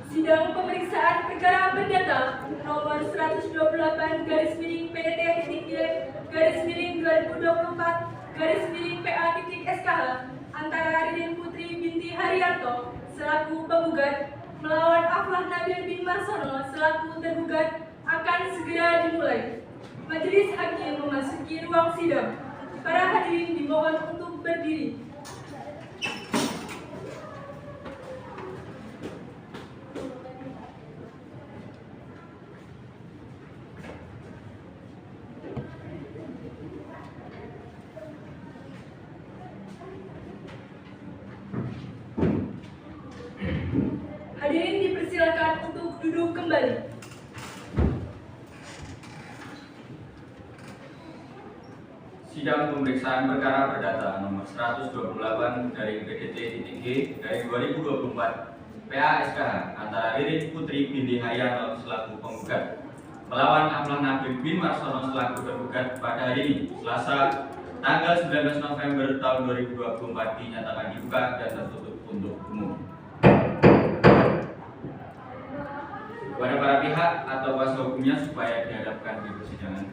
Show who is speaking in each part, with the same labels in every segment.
Speaker 1: Sidang pemeriksaan perkara perdata nomor 128/2024/PA.SKH antara Ririn Putri binti Haryanto selaku penggugat melawan Aflah Nabil bin Marsono selaku tergugat akan segera dimulai. Majelis hakim memasuki ruang sidang. Para hadirin dimohon untuk berdiri. Hadirin dipersilakan untuk duduk kembali.
Speaker 2: Sidang pemeriksaan perkara perdata nomor 128 dari PDT-G dari 2024 PA.SKH antara Ririn Putri binti Haryanto selaku penggugat melawan Aflah Nabil bin Marsono selaku tergugat pada hari ini Selasa tanggal 19 November tahun 2024 dinyatakan dibuka dan tertutup untuk umum. Kepada para pihak atau kuasa hukumnya supaya dihadapkan di persidangan.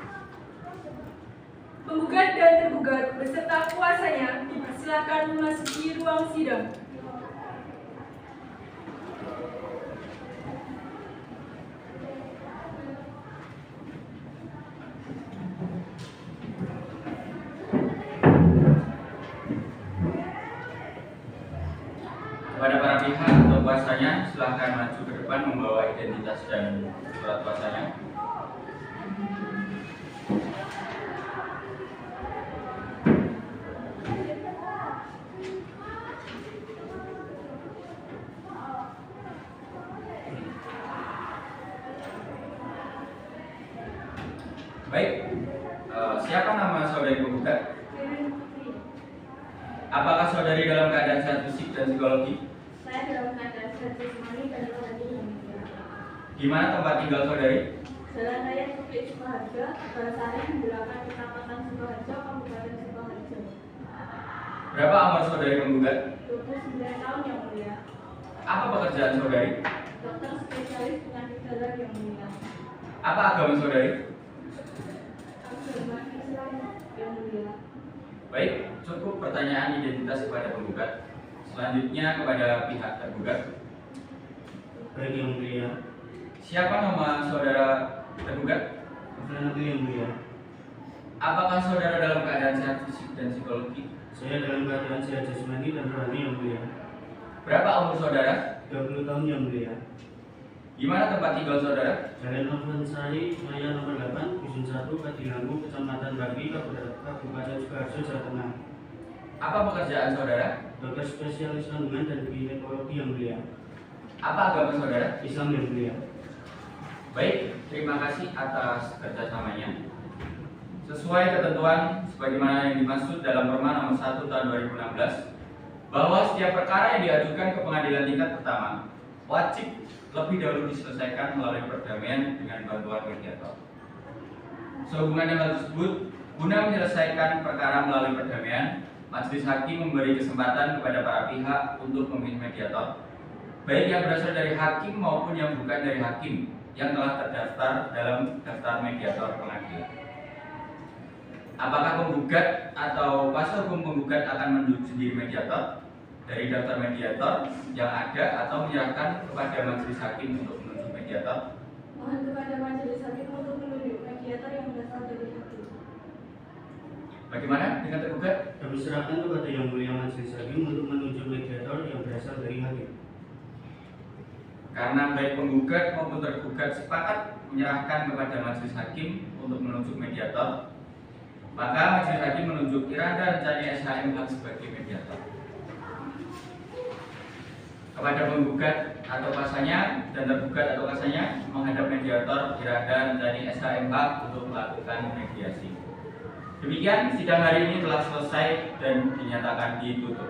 Speaker 1: Penggugat dan tergugat beserta kuasanya dipersilakan memasuki ruang sidang.
Speaker 2: Kepada para pihak atau kuasanya silahkan maju ke depan membawa identitas dan surat kuasanya. Baik, siapa nama saudari penggugat? Apakah saudari dalam keadaan sehat fisik dan psikologi?
Speaker 3: Saya dalam keadaan sehat jasmani dan rohani.
Speaker 2: Di mana tempat tinggal saudari?
Speaker 3: Jalan Raya Bukit Sukoharjo, Balasari, Bulakan, Kecamatan Sukoharjo, Kabupaten Sukoharjo.
Speaker 2: Berapa umur saudari penggugat?
Speaker 3: 29 tahun yang mulia.
Speaker 2: Apa pekerjaan saudari?
Speaker 3: Dokter spesialis penyakit dalam yang mulia.
Speaker 2: Apa agama saudari?
Speaker 3: Agama Islam yang mulia.
Speaker 2: Baik, cukup pertanyaan identitas kepada penggugat. Selanjutnya kepada pihak tergugat.
Speaker 4: Baik yang mulia.
Speaker 2: Siapa nama saudara tergugat?
Speaker 4: Aflah Nabil yang mulia.
Speaker 2: Apakah saudara dalam keadaan sehat fisik dan psikologi?
Speaker 4: Saya dalam keadaan sehat jasmani dan rohani yang mulia.
Speaker 2: Berapa umur saudara?
Speaker 4: 30 tahun yang mulia.
Speaker 2: Di mana tempat tinggal saudara?
Speaker 4: Jalan Novansari, Raya nomor 8, Dusun 1, Kadilangu, Kecamatan Bagi, Kabupaten Sukoharjo, Jawa Tengah.
Speaker 2: Apa pekerjaan saudara?
Speaker 4: Dokter spesialis kandungan dan ginekologi yang mulia.
Speaker 2: Apa agama saudara?
Speaker 4: Islam yang mulia.
Speaker 2: Baik, terima kasih atas kerjasamanya. Sesuai ketentuan sebagaimana yang dimaksud dalam Perma nomor 1 tahun 2016 bahwa setiap perkara yang diajukan ke pengadilan tingkat pertama wajib lebih dahulu diselesaikan melalui perdamaian dengan bantuan mediator. Sehubungan dengan hal tersebut, guna menyelesaikan perkara melalui perdamaian, majelis hakim memberi kesempatan kepada para pihak untuk memilih mediator, baik yang berasal dari hakim maupun yang bukan dari hakim yang telah terdaftar dalam daftar mediator pengadilan. Apakah penggugat atau kuasa hukum penggugat akan menunjuk sendiri mediator dari daftar mediator yang ada atau menyerahkan kepada majelis hakim untuk menunjuk mediator?
Speaker 3: Mohon kepada majelis hakim untuk menunjuk mediator yang berasal dari hakim.
Speaker 2: Bagaimana dengan tergugat?
Speaker 4: Kami serahkan kepada yang mulia majelis hakim untuk menunjuk mediator yang berasal dari hakim.
Speaker 2: Karena baik penggugat maupun tergugat sepakat menyerahkan kepada majelis hakim untuk menunjuk mediator, maka majelis hakim menunjuk Iranda Rencani SHMH sebagai mediator. Kepada penggugat atau kuasanya dan tergugat atau kuasanya menghadap mediator Iranda Rencani SHMH untuk melakukan mediasi. Demikian sidang hari ini telah selesai dan dinyatakan ditutup.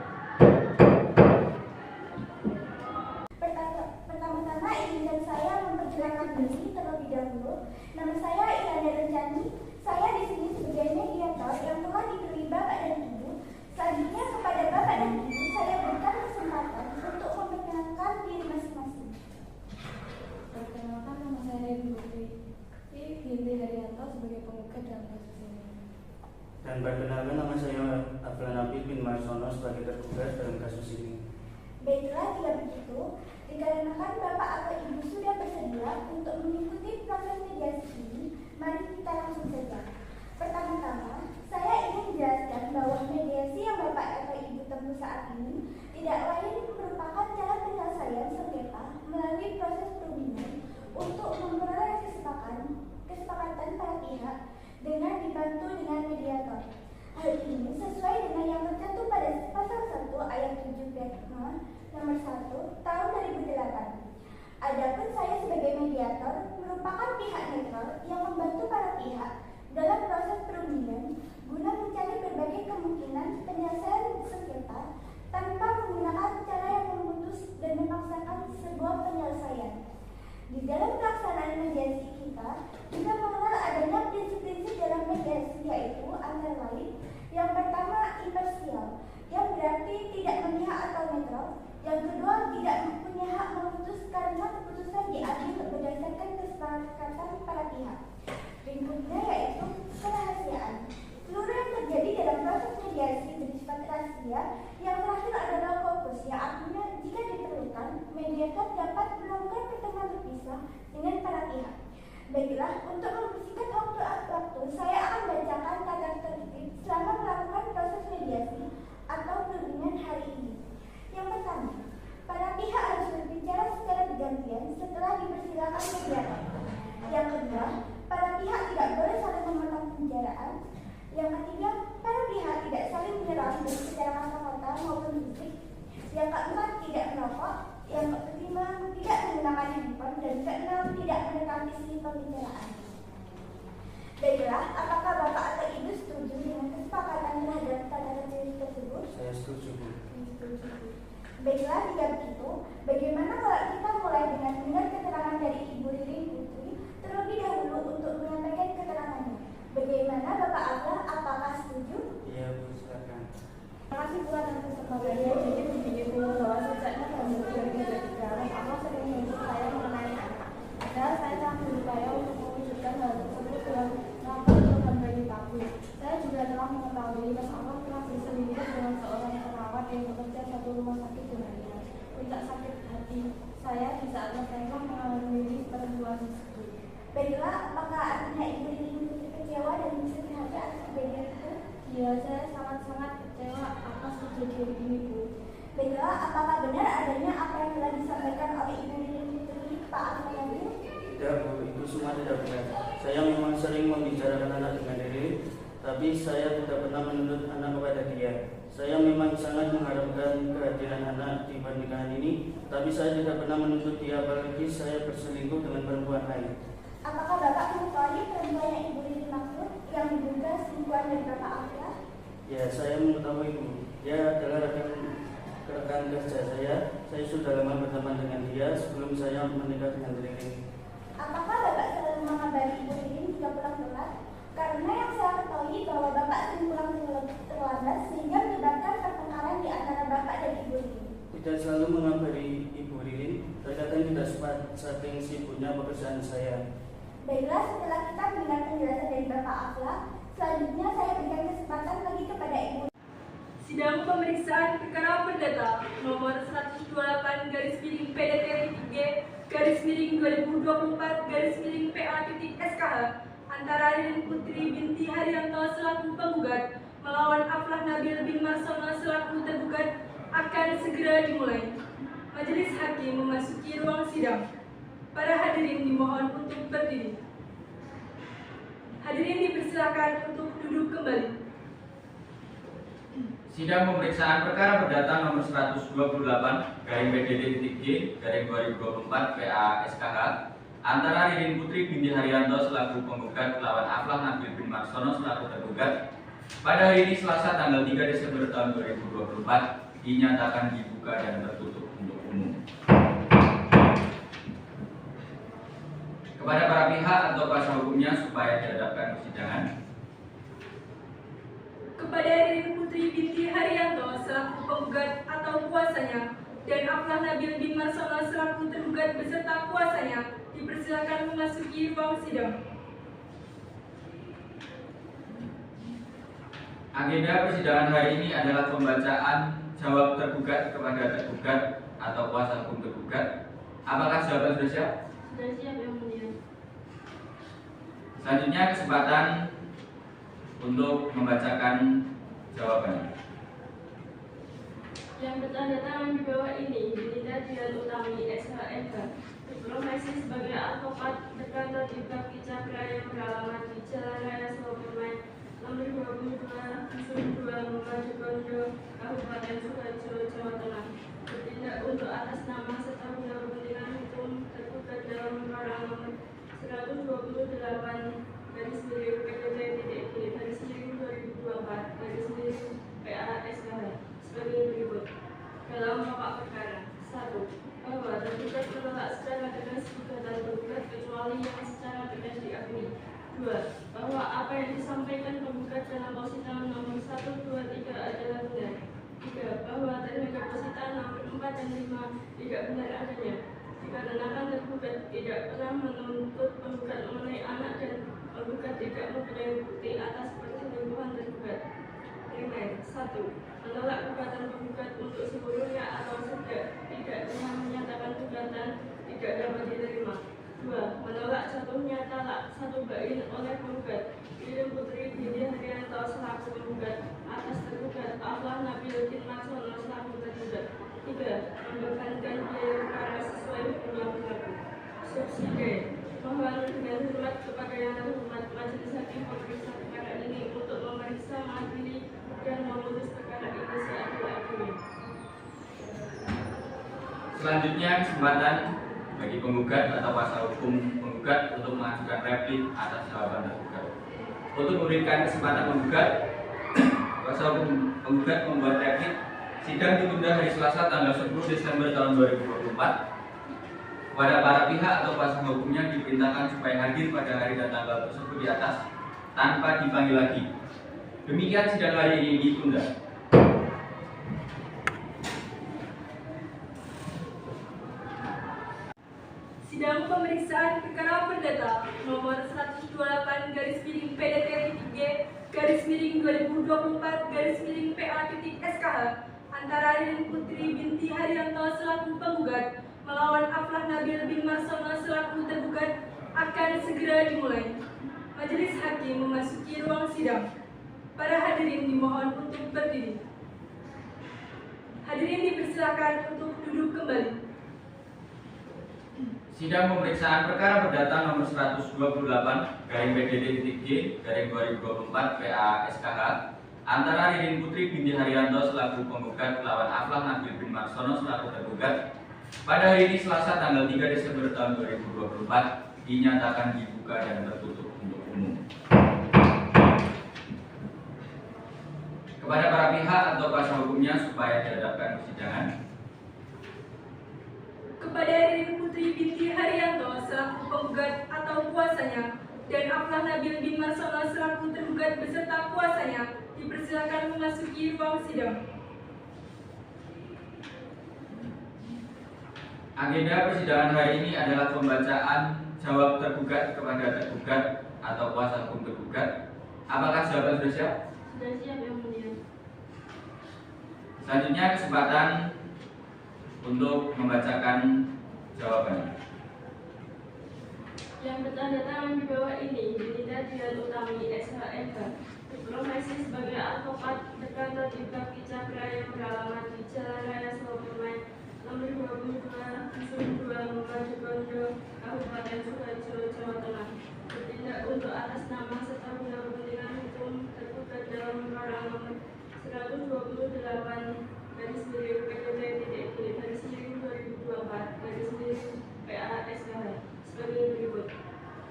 Speaker 5: Pertama-tama izinkan saya memperkenalkan diri terlebih dahulu. Nama saya Iranda Rencani. Saya di sini sebagai mediator yang telah dipilih Bapak dan Ibu. Selanjutnya kepada Bapak dan Ibu saya berikan kesempatan untuk memperkenalkan diri masing-masing. pihak dengan dibantu dengan mediator. Hal ini sesuai dengan yang tercantum pada pasal 1 ayat 7 Perma nomor 1 tahun 2008. Adapun saya sebagai mediator merupakan pihak netral yang membantu para pihak dalam proses perundingan guna mencari berbagai kemungkinan penyelesaian sengketa tanpa menggunakan cara yang memutus dan memaksakan sebuah penyelesaian. Di dalam pelaksanaan mediasi kita mengenal adanya prinsip-prinsip dalam mediasi, yaitu antara lain yang pertama imparsial, yang berarti tidak memihak atau netral. Yang kedua, tidak mempunyai hak memutus karena keputusan diambil berdasarkan kesepakatan para pihak. Berikutnya yaitu kerahasiaan. Seluruh yang terjadi dalam proses mediasi bersifat rahasia. Yang terakhir adalah fokus, yang artinya jika diperlukan, mediator dapat melakukan pertemuan terpisah dengan para pihak. Baiklah, untuk membersihkan waktu, saya akan bacakan tata tertib selama melakukan proses mediasi atau perundingan hari ini. Yang pertama, para pihak harus berbicara secara bergantian setelah dipersilakan mediator. Yang kedua, para pihak tidak boleh saling memotong pembicaraan. Yang ketiga, para pihak tidak saling menyerang baik secara kata-kata maupun fisik. Yang keempat, tidak merokok. Yang kelima, tidak menggunakan handphone. Dan keenam, tidak menekan isi pembicaraan. Baiklah, apakah Bapak atau Ibu setuju dengan kesepakatan terhadap tata tertib tersebut?
Speaker 4: Saya setuju, Bu.
Speaker 5: Baiklah, jika begitu, bagaimana kalau kita mulai dengan mendengar keterangan dari Ibu Ririn Putri terlebih dahulu untuk menyampaikan keterangannya. Bagaimana Bapak Aflah, apakah setuju?
Speaker 4: Iya, Bu, silakan.
Speaker 3: Terima kasih Bu atas kesempatannya. Jadi begini Bu, bahwa sejaknya dalam berbagai perjalanan Allah sering menyuruh saya mengenai anak. Padahal saya telah berupaya untuk mewujudkan hal tersebut dengan melakukan program bayi tabung. Saya juga telah mengetahui Mas Allah telah berselingkuh dengan seorang perawat yang bekerja satu rumah sakit dengannya. Puncak sakit hati saya di saat Mas Allah mengalami perempuan tersebut.
Speaker 5: Baiklah, apakah artinya Ibu Ririn Putri kecewa dan bersedih hati atas kejadian itu?
Speaker 3: Ya, saya sangat-sangat kecewa atas kejadian ini Bu.
Speaker 5: Baiklah, apakah benar adanya apa yang telah disampaikan oleh Ibu Ririn Putri ke Pak Aflah tadi?
Speaker 4: Tidak, Bu, itu semua tidak benar. Saya memang sering membicarakan anak dengan diri, tapi saya tidak pernah menuntut anak kepada dia. Saya memang sangat mengharapkan kehadiran anak di pernikahan ini, tapi saya tidak pernah menuntut dia, apalagi saya berselingkuh dengan perempuan lain.
Speaker 5: Apakah Bapak mengetahui perempuan yang Ibu Ririn maksud yang diduga selingkuhan dari Bapak Aflah?
Speaker 4: Ya, saya mengetahui, Bu. Dia adalah rekan kerja saya. Saya sudah lama berteman dengan dia sebelum saya menikah dengan Ririn.
Speaker 5: Apakah Bapak selalu mengabari Ibu Ririn jika pulang telat? Karena yang saya ketahui bahwa Bapak sering pulang terlambat sehingga menyebabkan pertengkaran di antara Bapak dan Ibu Ririn.
Speaker 4: Tidak selalu mengabari Ibu Ririn, terkadang tidak sempat saking sibuknya pekerjaan saya.
Speaker 5: Baiklah, setelah kita mendengar penjelasan dari Bapak Aflah, selanjutnya saya berikan kesempatan lagi kepada Ibu.
Speaker 1: Sidang pemeriksaan perkara perdata nomor 128-PDT-PG/2024-PA.SKH antara Ririn Putri binti Haryanto selaku penggugat melawan Aflah Nabil bin Marsono selaku tergugat akan segera dimulai. Majelis Hakim memasuki ruang sidang. Para hadirin dimohon untuk berdiri. Hadirin dipersilakan untuk duduk kembali.
Speaker 2: Sidang pemeriksaan perkara perdata nomor 128-PDT-G/2024-PA.SKH antara Ririn Putri binti Haryanto selaku penggugat melawan Aflah Nabil bin Marsono selaku tergugat pada hari ini Selasa tanggal 3 Desember tahun 2024 dinyatakan dibuka dan tertutup untuk umum. Kepada para pihak atau kuasa hukumnya supaya dihadapkan persidangan.
Speaker 1: Kepada Ririn Putri binti Haryanto selaku penggugat atau kuasanya dan Aflah Nabil bin Marsono selaku tergugat beserta kuasanya dipersilakan memasuki ruang sidang.
Speaker 2: Agenda persidangan hari ini adalah pembacaan jawab tergugat kepada tergugat atau kuasa hukum tergugat. Apakah jawaban sudah siap?
Speaker 3: Sudah siap Yang Mulia.
Speaker 2: Selanjutnya kesempatan untuk membacakan jawabannya.
Speaker 1: Yang bertanda tangan di bawah ini Dinda Dian Utami, SHMK, berprofesi sebagai advokat, berkantor di Bakti Cakra yang beralamat di Jalan Raya Solopermai, nomor 22, Dusun 2, Mojokerto, Kabupaten Sukoharjo, Jawa Tengah, bertindak untuk atas nama serta guna kepentingan hukum tergugat dalam perkara nomor 128 PA/SKH sebagai berikut. Dalam pokok perkara: 1. Bahwa tergugat menolak secara tegas gugatan tergugat kecuali yang secara tegas diakui. 2. Bahwa apa yang disampaikan penggugat dalam positano nomor 1, 2, 3 adalah benar. 3. Bahwa terhadap positano nomor 4 dan 5 tidak benar adanya, dikarenakan tergugat tidak pernah menuntut penggugat mengenai anak dan penggugat tidak mempunyai bukti atas perselingkuhan tergugat. Primer: 1. Menolak gugatan penggugat untuk seluruhnya atau setidaknya menyatakan gugatan tidak dapat diterima. 2. Menolak jatuhnya talak 1 bain oleh penggugat Lilin Putri binti Haryanto selaku penggugat atas tergugat Aflah Nabil bin Marsono selaku tergugat. 3. Membebankan biaya perkara sesuai hukum yang berlaku. Subsidi: mohon dengan hormat kepada yang terhormat Majelis Hakim pemeriksa perkara ini untuk memeriksa, mengadili, dan memutus perkara ini seadil-adilnya.
Speaker 2: Selanjutnya kesempatan bagi penggugat atau kuasa hukum penggugat untuk mengajukan replik atas jawaban tergugat. Untuk memberikan kesempatan penggugat, kuasa hukum penggugat membuat replik. Sidang ditunda hari Selasa tanggal 10 Desember tahun 2024. Kepada para pihak atau kuasa hukumnya diperintahkan supaya hadir pada hari dan tanggal tersebut di atas tanpa dipanggil lagi. Demikian sidang hari ini ditunda.
Speaker 1: Sidang pemeriksaan perkara perdata nomor 128-PDT-2024-PA-SKH antara Lilin Putri binti Haryanto selaku penggugat melawan Aflah Nabil bin Marsono selaku tergugat akan segera dimulai. Majelis Hakim memasuki ruang sidang. Para hadirin dimohon untuk berdiri. Hadirin dipersilakan untuk duduk kembali.
Speaker 2: Sidang pemeriksaan perkara perdata nomor 128-PDT-G/2024 PA/SKH antara Lilin Putri binti Haryanto selaku penggugat melawan Aflah Nabil bin Marsono selaku tergugat pada hari ini Selasa tanggal 3 Desember tahun 2024 dinyatakan dibuka dan tertutup untuk umum. Kepada para pihak atau kuasa hukumnya supaya dihadapkan persidangan.
Speaker 1: Kepada Lilin Putri binti Haryanto selaku penggugat atau kuasanya dan Aflah Nabil bin Marsono selaku tergugat beserta kuasanya dipersilakan memasuki ruang sidang.
Speaker 2: Agenda persidangan hari ini adalah pembacaan jawab tergugat kepada tergugat atau kuasa hukum tergugat. Apakah jawaban sudah siap?
Speaker 1: Sudah siap, Yang Mulia.
Speaker 2: Selanjutnya kesempatan untuk membacakan jawabannya.
Speaker 1: Yang bertanda tangan di bawah ini Dinda Dian Utami, SHMK, berprofesi sebagai advokat, berkantor di Bakti Cakra yang beralamat di Jalan Raya Solopermai, nomor 22, Dusun 2, Mojokerto, Kabupaten Sukoharjo, Jawa Tengah, bertindak untuk atas nama serta guna kepentingan hukum tergugat dalam perkara nomor 128-PDT-2024 PA/SKH sebagai berikut.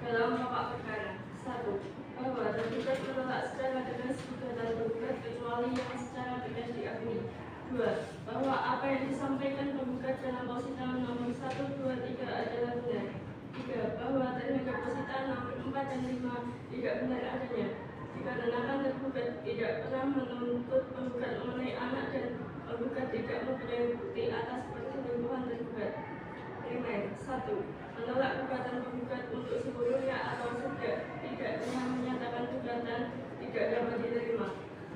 Speaker 1: Dalam pokok perkara: 1. Bahwa tergugat menolak secara tegas gugatan tergugat kecuali yang secara tegas diakui. 2. Bahwa apa yang disampaikan penggugat dalam positano nomor 1, 2, 3 adalah benar. 3. Bahwa terhadap positano nomor 4 dan 5 tidak benar adanya, dikarenakan tergugat tidak pernah menuntut penggugat mengenai anak dan penggugat tidak mempunyai bukti atas perselingkuhan tergugat. Primer: 1. Menolak gugatan penggugat untuk seluruhnya atau setidaknya menyatakan gugatan tidak dapat diterima.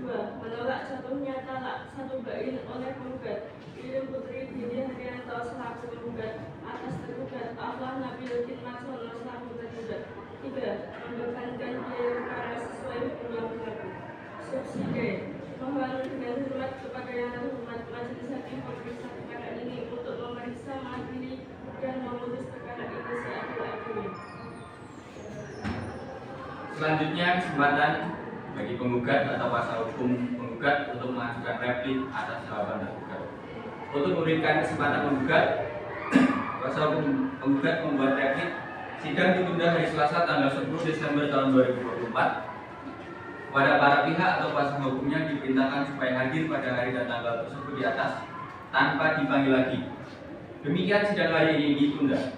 Speaker 1: 2. Menolak jatuhnya talak 1 bain oleh penggugat Lilin Putri binti Haryanto selaku penggugat atas tergugat Aflah Nabil bin Marsono selaku tergugat. 3. Membebankan biaya perkara sesuai hukum yang berlaku. Subsidi: Mohon dengan hormat kepada yang terhormat Majelis Hakim pemeriksa perkara ini untuk memeriksa, mengadili, dan memutus perkara ini seadil-adilnya.
Speaker 2: Selanjutnya kesempatan bagi penggugat atau kuasa hukum penggugat untuk mengajukan replik atas jawaban tergugat. Untuk memberikan kesempatan penggugat, kuasa hukum penggugat membuat replik. Sidang ditunda hari Selasa tanggal 10 Desember tahun 2024. Kepada para pihak atau kuasa hukumnya diperintahkan supaya hadir pada hari dan tanggal tersebut di atas tanpa dipanggil lagi. Demikian sidang hari ini ditunda.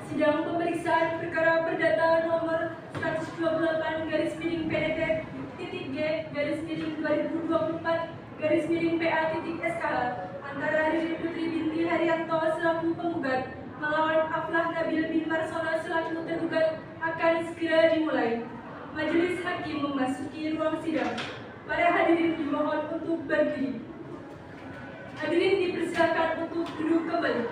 Speaker 1: Sidang pemeriksaan perkara perdata nomor 128/PDT-PDT-2024/PA-SKH antara Ririn Putri binti Haryanto selaku penggugat melawan Aflah Nabil bin Marsono selaku tergugat akan segera dimulai. Majelis Hakim memasuki ruang sidang. Para hadirin dimohon untuk berdiri. Hadirin dipersilakan untuk duduk kembali.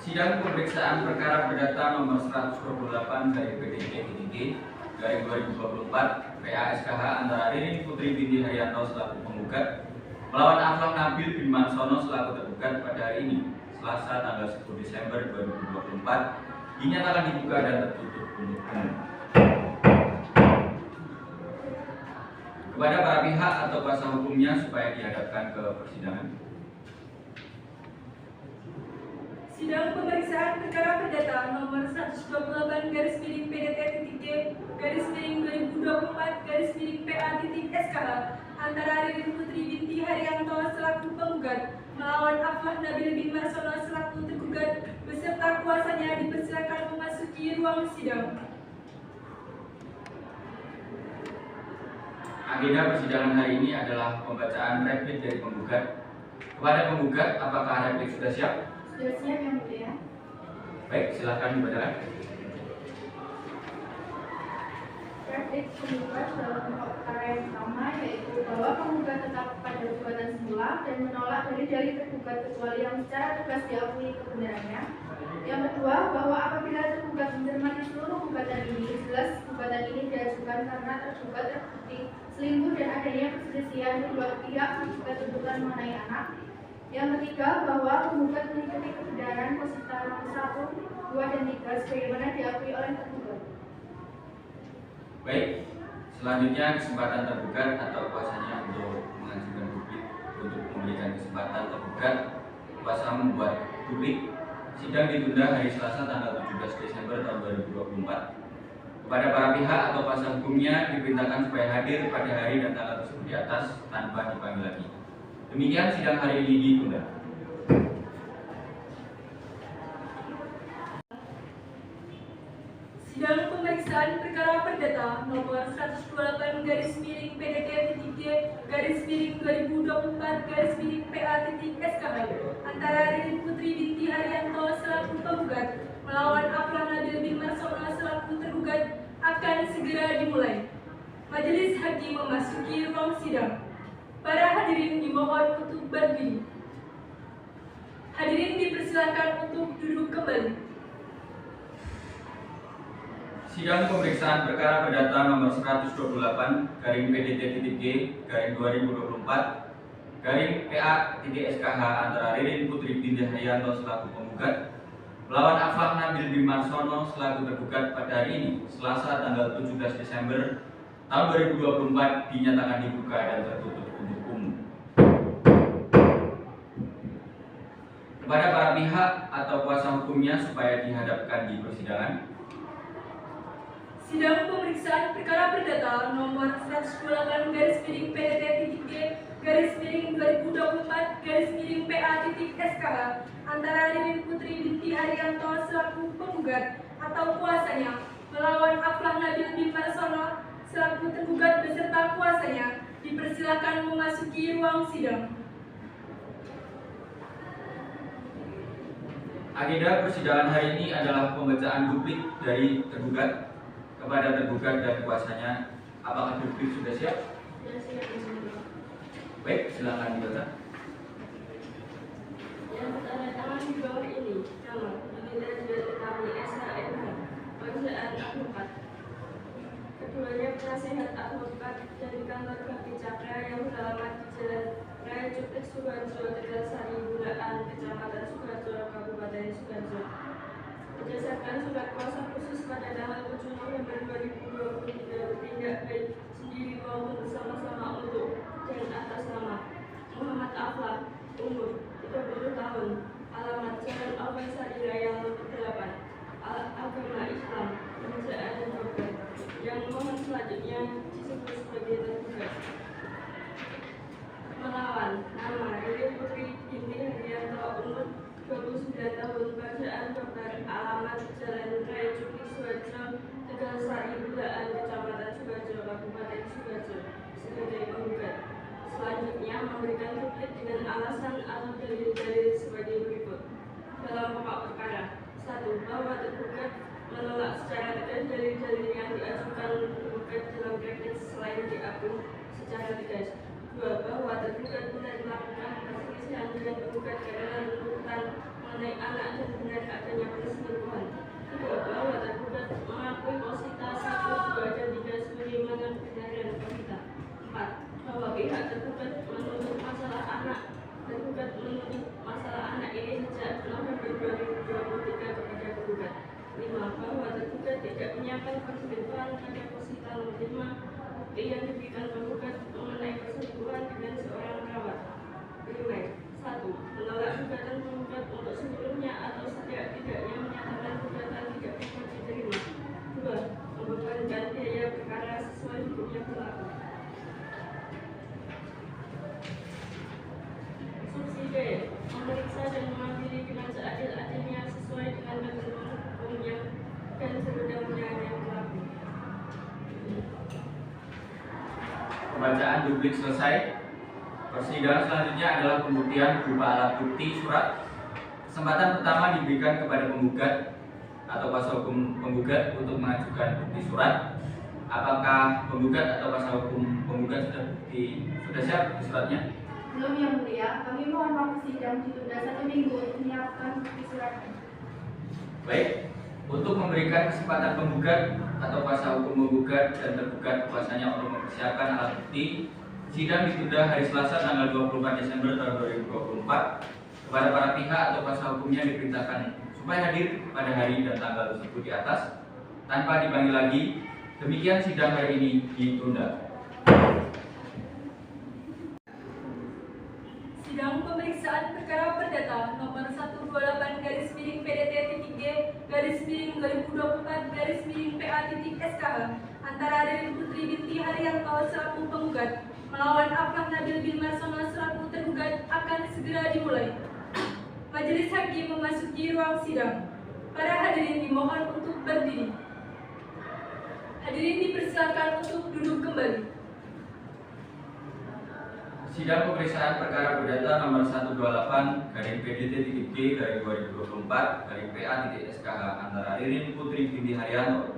Speaker 2: Sidang pemeriksaan perkara perdata nomor 128 dari PDT-PDT-2024 PA-SKH antara Ririn Putri binti Haryanto selaku penggugat melawan Aflah Nabil bin Marsono selaku tergugat pada hari ini, Selasa tanggal 10 Desember 2024, dinyatakan dibuka dan tertutup untuk umum. Kepada para pihak atau kuasa hukumnya supaya dihadapkan ke persidangan.
Speaker 1: Sidang pemeriksaan perkara perdata nomor 128/PDT-2024/PA-SKH antara Ririn Putri binti Haryanto selaku penggugat melawan Aflah Nabil bin Marsono selaku tergugat beserta kuasanya dipersilakan memasuki ruang sidang.
Speaker 2: Agenda persidangan hari ini adalah pembacaan replik dari penggugat. Kepada penggugat, apakah replik sudah siap?
Speaker 1: Sudah siap, Yang Mulia.
Speaker 2: Baik, silakan dibacakan.
Speaker 6: Replik penggugat dalam pokok perkara yang pertama yaitu bahwa penggugat tetap pada gugatan semula dan menolak dari tergugat kecuali yang secara tegas diakui kebenarannya. Yang kedua, bahwa apabila tergugat mencermati seluruh gugatan ini, jelas gugatan ini diajukan karena tergugat terbukti selingkuh dan adanya perselisihan kedua pihak juga tuntutan mengenai anak. Yang ketiga, bahwa penggugat mengikuti kebenaran peserta nomor 1, 2, dan 3 sebagaimana diakui oleh tergugat.
Speaker 2: Baik, selanjutnya kesempatan tergugat atau kuasanya untuk mengajukan publik untuk memberikan kesempatan tergugat kuasa membuat publik. Sidang ditunda hari Selasa tanggal 17 Desember tahun 2024. Kepada para pihak atau kuasa hukumnya diperintahkan supaya hadir pada hari dan tanggal tersebut di atas tanpa dipanggil lagi. Demikian sidang hari ini ditunda.
Speaker 1: Sidang pemeriksaan perkara perdata nomor 128/PDT-2024/PA-SKH antara Ririn Putri binti Haryanto selaku penggugat melawan Aflah Nabil bin Marsono selaku tergugat akan segera dimulai. Majelis Hakim memasuki ruang sidang. Para hadirin dimohon untuk berdiri. Hadirin dipersilakan untuk duduk kembali.
Speaker 2: Sidang pemeriksaan perkara perdata nomor 128/PDT-2024/PA-SKH antara Ririn Putri binti Haryanto selaku penggugat melawan Aflah Nabil bin Marsono selaku tergugat pada hari ini, Selasa tanggal 17 Desember tahun 2024, dinyatakan dibuka dan tertutup untuk umum. Kepada para pihak atau kuasa hukumnya supaya dihadapkan di persidangan.
Speaker 1: Sidang pemeriksaan perkara perdata nomor 128/PDT-2024/PA-SKH antara Ririn Putri binti Haryanto selaku penggugat atau kuasanya melawan Aflah Nabil bin Marsono selaku tergugat beserta kuasanya dipersilakan memasuki ruang sidang.
Speaker 2: Agenda persidangan hari ini adalah pembacaan duplik dari tergugat. Kepada tergugat dan kuasanya, apakah duplik sudah siap?
Speaker 1: Sudah siap, Yang Mulia.
Speaker 2: Baik, silakan dibaca.
Speaker 1: Yang bertanda di bawah ini, nama Yunita Juliari SHMH, Perusahaan Advokat. keduanya penasehat advokat dari kantor Bakti Cakra yang beralamat di Jalan Raya Cuklik Sukoharjo, Tegalsari, Bulaan, Kecamatan Sukoharjo, Kabupaten Sukoharjo. Berdasarkan surat kuasa khusus pada tanggal 7 November 2023 bertindak baik sendiri maupun bersama-sama untuk dan atas nama Muhammad Aflah, umur 30 tahun, alamat Jalan Alfansari Raya nomor 8, agama Islam, pekerjaan dan program, yang mohon selanjutnya disebut sebagai tergugat. Melawan nama Ririn Putri binti Haryanto, umur 29 tahun, pekerjaan dokter, alamat Jalan Raya Cuklik Sukoharjo, Tegalsari, Bulaan, Kecamatan Sukoharjo, Kabupaten Sukoharjo, sebagai penggugat. Selanjutnya memberikan cuplik dengan alasan atau dalil-dalil sebagai berikut. Dalam pokok perkara: 1. Bahwa tergugat menolak secara tegas dalil-dalil yang diajukan penggugat dalam bracket selain diakui secara tegas. 2. Bahwa tergugat benar melakukan perselisihan dengan penggugat karena tuntutan mengenai anak dan benar adanya perselingkuhan. 3. Bahwa tergugat mengakui posita 1, 2, dan 3 sebagaimana kebenaran posita. 4. Bahwa pihak tergugat menuntut masalah anak ini sejak November 2023 kepada penggugat. 5. Bahwa tergugat tidak menyiapkan perselingkuhan pada posita nomor 5 bukti yang diberikan penggugat mengenai perselingkuhan dengan seorang perawat. 5. 1. Menolak gugatan penggugat untuk seluruhnya atau setidak-tidaknya menyatakan gugatan tidak dapat diterima. 2. Membebankan biaya perkara sesuai hukum yang berlaku. Subsidi memeriksa dan mengadili dengan seadil-adilnya sesuai dengan ketentuan hukum yang dan seundang-undang yang berlaku.
Speaker 2: Pembacaan duplik selesai. Persidangan selanjutnya adalah pembuktian berupa alat bukti surat. Kesempatan pertama diberikan kepada penggugat atau kuasa hukum penggugat untuk mengajukan bukti surat. Apakah penggugat atau kuasa hukum penggugat sudah siap bukti suratnya?
Speaker 6: Belum, Yang Mulia. Kami mohon waktu sidang ditunda 1 minggu untuk menyiapkan bukti suratnya.
Speaker 2: Baik, untuk memberikan kesempatan penggugat atau kuasa hukum menggugat dan tergugat kuasanya untuk mempersiapkan alat bukti, sidang ditunda hari Selasa tanggal 24 Desember tahun 2024. Kepada para pihak atau kuasa hukumnya diperintahkan supaya hadir pada hari dan tanggal tersebut di atas tanpa dipanggil lagi. Demikian sidang hari ini ditunda.
Speaker 1: Sidang pemeriksaan perkara perdata nomor 128/G/PDT-G/2024/PA.SKH antara Ririn Putri binti Haryanto selaku penggugat melawan Aflah Nabil bin Marsono selaku tergugat akan segera dimulai. Majelis Hakim memasuki ruang sidang. Para hadirin dimohon untuk berdiri. Hadirin dipersilakan untuk duduk kembali.
Speaker 2: Sidang pemeriksaan perkara perdata nomor 128/PDT-G/2024/PA.SKH antara Ririn Putri binti Haryanto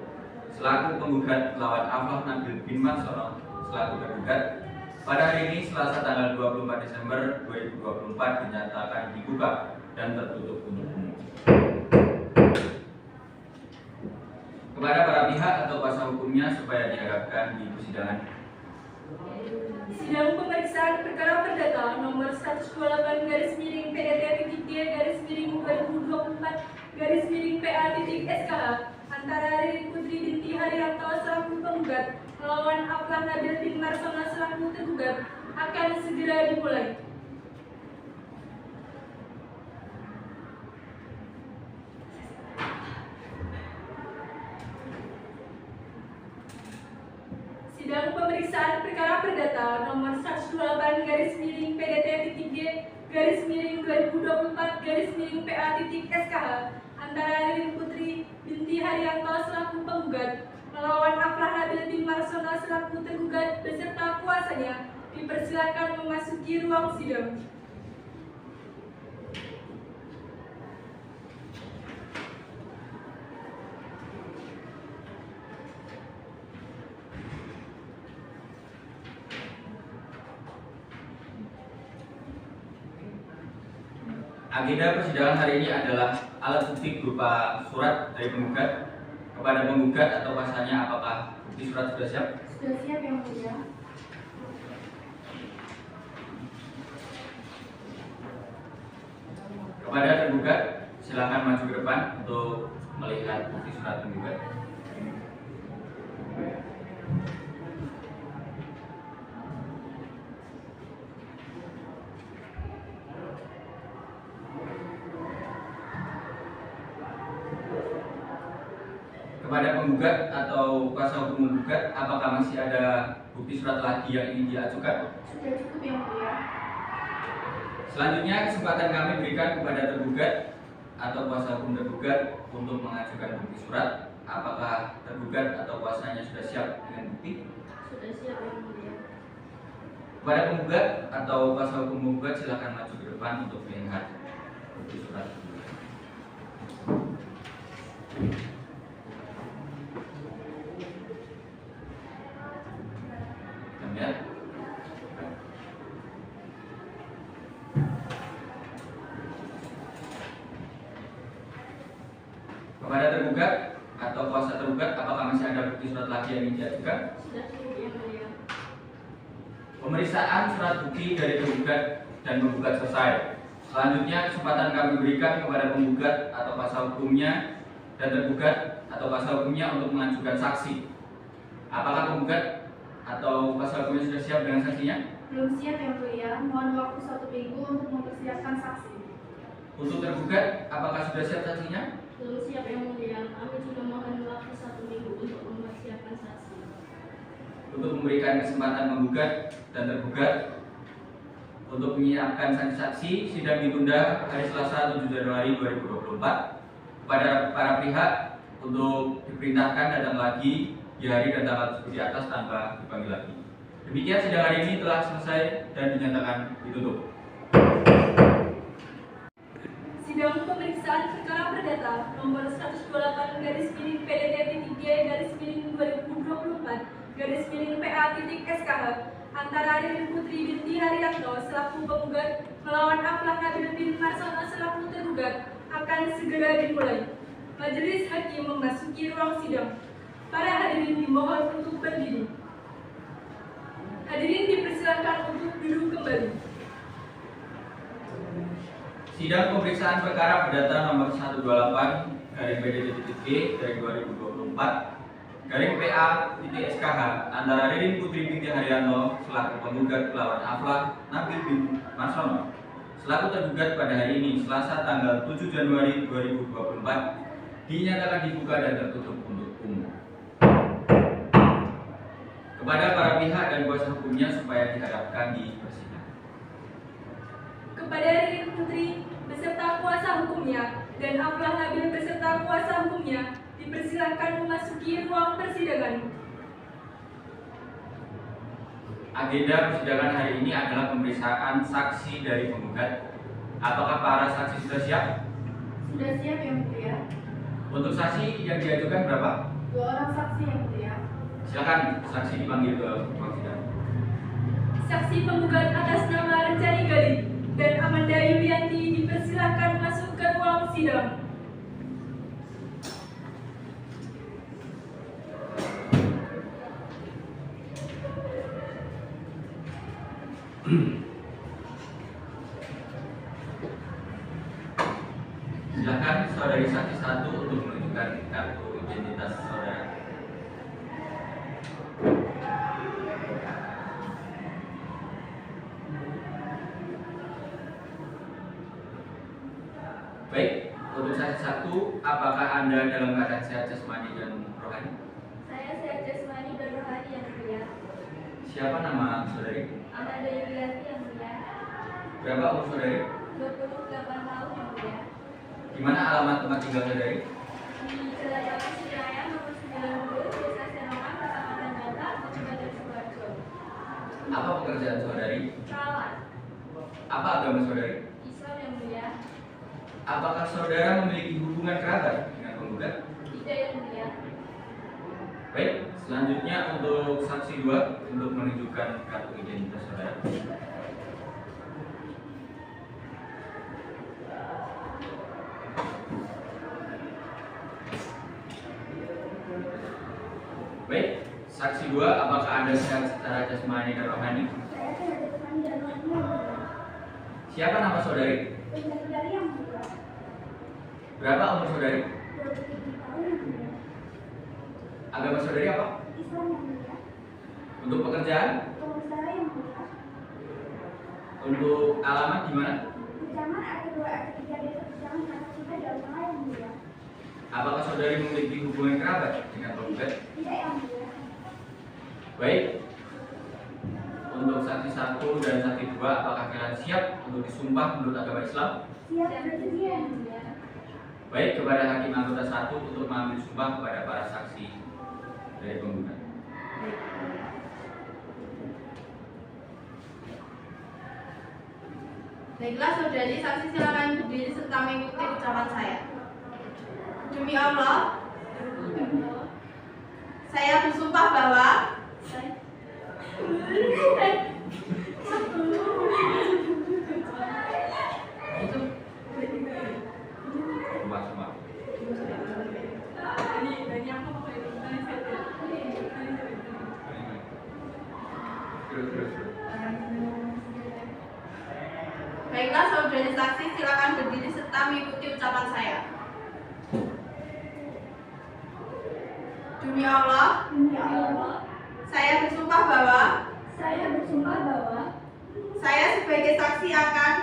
Speaker 2: selaku penggugat melawan Aflah Nabil bin Marsono selaku tergugat pada hari ini Selasa tanggal 24 Desember 2024 dinyatakan dibuka dan tertutup untuk umum. Kepada para pihak atau kuasa hukumnya supaya diharapkan di persidangan.
Speaker 1: Sidang pemeriksaan perkara perdata nomor 128/PDT-2024/PA.SKH antara Ririn Putri binti Haryanto selaku penggugat melawan Aflah Nabil bin Marsono selaku tergugat akan segera dimulai. Sidang pemeriksaan perkara perdata nomor 128/PDT-G/2024/PA.SKH antara Ririn Putri binti Haryanto selaku penggugat melawan Aflah Nabil bin Marsono selaku tergugat beserta kuasanya dipersilakan memasuki ruang sidang.
Speaker 2: Agenda persidangan hari ini adalah alat bukti berupa surat dari penggugat kepada penggugat atau kuasanya, apakah bukti surat sudah siap?
Speaker 6: Sudah siap Yang Mulia.
Speaker 2: Kepada tergugat, silakan maju ke depan untuk melihat bukti surat penggugat. Kepada penggugat atau kuasa hukum menggugat, apakah masih ada bukti surat lagi yang ingin diajukan?
Speaker 6: Sudah cukup Yang Mulia.
Speaker 2: Selanjutnya kesempatan kami berikan kepada tergugat atau kuasa hukum tergugat untuk mengajukan bukti surat. Apakah tergugat atau kuasanya sudah siap dengan bukti?
Speaker 6: Sudah siap Yang Mulia.
Speaker 2: Kepada penggugat atau kuasa hukum menggugat, silakan maju ke depan untuk melihat bukti surat. Kita lihat. Kepada tergugat atau kuasa tergugat, apakah masih ada bukti surat lagi yang ingin diajukan?
Speaker 6: Sudah cukup Yang Mulia.
Speaker 2: Pemeriksaan surat bukti dari tergugat dan penggugat selesai. Selanjutnya kesempatan kami berikan kepada penggugat atau kuasa hukumnya dan tergugat atau kuasa hukumnya untuk mengajukan saksi. Apakah penggugat atau kuasa hukumnya sudah siap dengan saksinya?
Speaker 6: Belum siap Yang Mulia. Mohon waktu 1 minggu untuk mempersiapkan saksi.
Speaker 2: Untuk tergugat, apakah sudah siap saksinya?
Speaker 6: Belum siap Yang Mulia. Kami juga mohon waktu 1 minggu untuk mempersiapkan saksi.
Speaker 2: Untuk memberikan kesempatan penggugat dan tergugat untuk menyiapkan saksi-saksi, sidang ditunda hari Selasa 7 Januari 2024 kepada para pihak untuk diperintahkan datang lagi di hari dan tanggal tersebut di atas tanpa dipanggil lagi. Demikian sidang hari ini telah selesai dan dinyatakan ditutup.
Speaker 1: Sidang pemeriksaan perkara perdata nomor 128/PDT-2024/PA.SKH antara Ririn Putri binti Haryanto selaku penggugat melawan Aflah Nabil bin Marsono selaku tergugat akan segera dimulai. Majelis hakim memasuki ruang sidang. Para hadirin dimohon untuk berdiri. Hadirin dipersilakan untuk duduk kembali.
Speaker 2: Sidang pemeriksaan perkara perdata nomor 128/PDT-2024/PA.SKH antara Ririn Putri binti Haryanto selaku penggugat melawan Aflah Nabil bin Marsono selaku tergugat pada hari ini Selasa tanggal 7 Januari 2024 dinyatakan dibuka dan tertutup untuk umum. Kepada para pihak dan kuasa hukumnya supaya dihadapkan di persidangan.
Speaker 1: Kepada Ririn Putri beserta kuasa hukumnya dan Aflah Nabil beserta kuasa hukumnya dipersilakan memasuki ruang persidangan.
Speaker 2: Agenda persidangan hari ini adalah pemeriksaan saksi dari penggugat. Apakah para saksi sudah siap?
Speaker 6: Sudah siap Yang Mulia.
Speaker 2: Untuk saksi yang diajukan berapa?
Speaker 6: 2 orang saksi Yang Mulia.
Speaker 2: Silakan saksi dipanggil ke ruang sidang.
Speaker 1: Saksi penggugat atas nama Renjani Gali dan Amanda Yulianti dipersilakan masuk ke ruang sidang.
Speaker 2: Silakan saudari saksi 1 untuk menunjukkan kartu identitas saudara. Baik, untuk saksi 1, apakah Anda dalam keadaan sehat jasmani dan rohani?
Speaker 3: Saya sehat jasmani dan rohani Yang Mulia.
Speaker 2: Siapa nama saudari?
Speaker 3: Amanda Yulianti Yang Mulia.
Speaker 2: Berapa umur saudari?
Speaker 3: 28 tahun Yang Mulia.
Speaker 2: Di mana alamat tempat tinggal saudari?
Speaker 3: Di Jalan Jati Siraya nomor 90, Desa Senongan, Kecamatan Bata, Kabupaten Sidoarjo.
Speaker 2: Apa pekerjaan saudari?
Speaker 3: Perawat.
Speaker 2: Apa agama saudari?
Speaker 3: Islam Yang Mulia.
Speaker 2: Apakah saudara memiliki hubungan kerabat dengan penggugat?
Speaker 3: Tidak Yang Mulia.
Speaker 2: Baik, selanjutnya untuk saksi 2 untuk menunjukkan kartu identitas saudara. Saksi 2, apakah Anda sehat secara jasmani dan rohani?
Speaker 5: Saya sehat jasmani dan rohani yang mulia.
Speaker 2: Siapa nama saudari?
Speaker 5: Saudari yang mulia.
Speaker 2: Berapa umur saudari?
Speaker 5: 27 tahun yang mulia.
Speaker 2: Agama saudari apa?
Speaker 5: Islam yang mulia.
Speaker 2: Untuk pekerjaan?
Speaker 5: Pengusaha yang mulia.
Speaker 2: Untuk alamat di mana?
Speaker 5: Kecamatan RT 2 RT 3 Desa Kecamatan Kata Cita Jawa Tengah yang mulia.
Speaker 2: Apakah saudari memiliki hubungan kerabat dengan penggugat?
Speaker 5: Tidak yang mulia.
Speaker 2: Baik. Untuk saksi 1 dan saksi 2, apakah kalian siap untuk disumpah menurut agama Islam?
Speaker 5: Siap bersedia yang mulia.
Speaker 2: Baik, kepada hakim anggota 1 untuk mengambil sumpah kepada para saksi dari penggugat.
Speaker 6: Baiklah saudari, saksi silakan berdiri serta mengikuti ucapan saya. Demi Allah, saya bersumpah bahwa
Speaker 2: Sumpah.
Speaker 1: Ini apa
Speaker 2: Terus.
Speaker 6: Baiklah saudari saksi silakan berdiri serta mengikuti ucapan saya. Demi Allah, saya bersumpah bahwa saya sebagai saksi akan